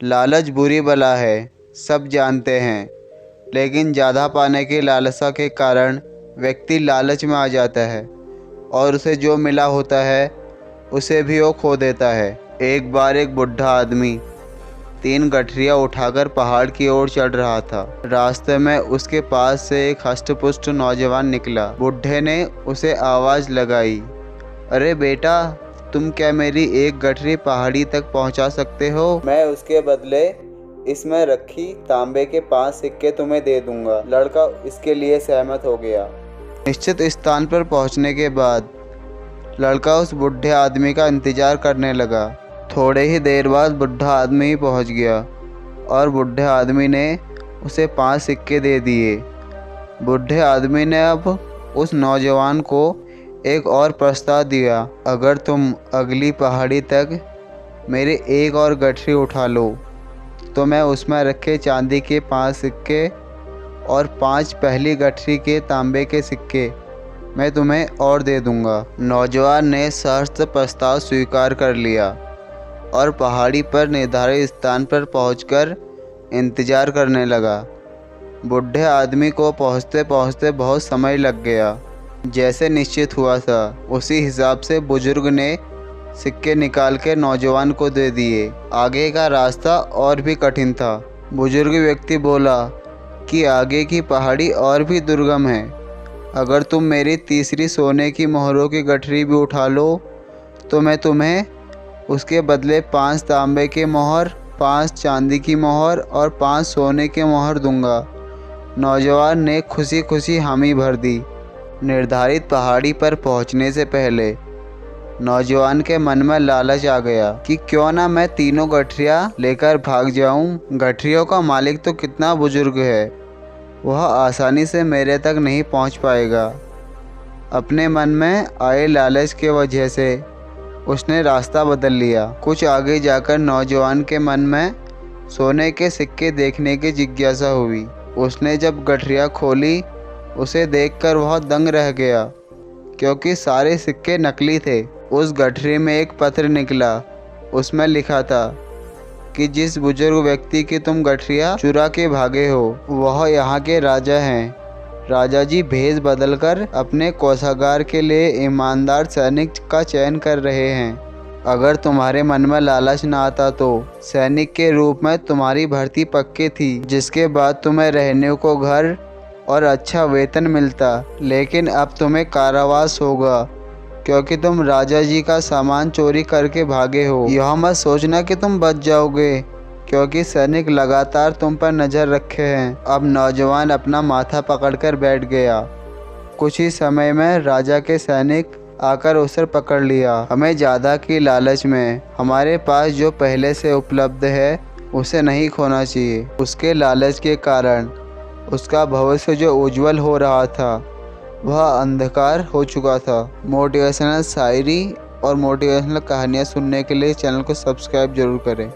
लालच बुरी बला है, सब जानते हैं, लेकिन ज़्यादा पाने की लालसा के कारण व्यक्ति लालच में आ जाता है और उसे जो मिला होता है उसे भी वो खो देता है। एक बार एक बुढ़ा आदमी 3 गठरियाँ उठाकर पहाड़ की ओर चढ़ रहा था। रास्ते में उसके पास से एक हष्ट-पुष्ट नौजवान निकला। बुढ़े ने उसे आवाज़ लगाई, अरे बेटा, तुम क्या मेरी एक गठरी पहाड़ी तक पहुंचा सकते हो? मैं उसके बदले इसमें रखी तांबे के 5 सिक्के तुम्हें दे दूंगा। लड़का इसके लिए सहमत हो गया। निश्चित स्थान पर पहुंचने के बाद लड़का उस बुढ़े आदमी का इंतजार करने लगा। थोड़े ही देर बाद बुढ़ा आदमी ही पहुंच गया और बुढ़े आदमी ने उसे 5 सिक्के दे दिए। बुढ़े आदमी ने अब उस नौजवान को एक और प्रस्ताव दिया, अगर तुम अगली पहाड़ी तक मेरी एक और गठरी उठा लो तो मैं उसमें रखे चांदी के 5 सिक्के और 5 पहली गठरी के तांबे के सिक्के मैं तुम्हें और दे दूंगा। नौजवान ने सशर्त प्रस्ताव स्वीकार कर लिया और पहाड़ी पर निर्धारित स्थान पर पहुंचकर इंतजार करने लगा। बुढ़े आदमी को पहुंचते पहुंचते बहुत समय लग गया। जैसे निश्चित हुआ था उसी हिसाब से बुजुर्ग ने सिक्के निकाल के नौजवान को दे दिए। आगे का रास्ता और भी कठिन था। बुजुर्ग व्यक्ति बोला कि आगे की पहाड़ी और भी दुर्गम है। अगर तुम मेरी तीसरी सोने की मोहरों की गठरी भी उठा लो तो मैं तुम्हें उसके बदले 5 तांबे के मोहर, 5 चांदी की मोहर और 5 सोने के मोहर दूंगा। नौजवान ने खुशी खुशी हामी भर दी। निर्धारित पहाड़ी पर पहुंचने से पहले नौजवान के मन में लालच आ गया कि क्यों ना मैं तीनों गठरियाँ लेकर भाग जाऊं। गठरियों का मालिक तो कितना बुजुर्ग है, वह आसानी से मेरे तक नहीं पहुंच पाएगा। अपने मन में आए लालच के वजह से उसने रास्ता बदल लिया। कुछ आगे जाकर नौजवान के मन में सोने के सिक्के देखने की जिज्ञासा हुई। उसने जब गठरियाँ खोली उसे देखकर वह दंग रह गया, क्योंकि सारे सिक्के नकली थे। उस गठरी में एक पत्र निकला। उसमें लिखा था कि जिस बुजुर्ग व्यक्ति की तुम गठरियाँ चुरा के भागे हो वह यहाँ के राजा हैं। राजा जी भेष बदलकर अपने कोषागार के लिए ईमानदार सैनिक का चयन कर रहे हैं। अगर तुम्हारे मन में लालच न आता तो सैनिक के रूप में तुम्हारी भर्ती पक्की थी, जिसके बाद तुम्हें रहने को घर और अच्छा वेतन मिलता। लेकिन अब तुम्हें कारावास होगा, क्योंकि तुम राजा जी का सामान चोरी करके भागे हो। यह मत सोचना कि तुम बच जाओगे, क्योंकि सैनिक लगातार तुम पर नज़र रखे हैं। अब नौजवान अपना माथा पकड़कर बैठ गया। कुछ ही समय में राजा के सैनिक आकर उसे पकड़ लिया। हमें ज़्यादा की लालच में हमारे पास जो पहले से उपलब्ध है उसे नहीं खोना चाहिए। उसके लालच के कारण उसका भविष्य जो उज्जवल हो रहा था वह अंधकार हो चुका था। मोटिवेशनल शायरी और मोटिवेशनल कहानियाँ सुनने के लिए चैनल को सब्सक्राइब जरूर करें।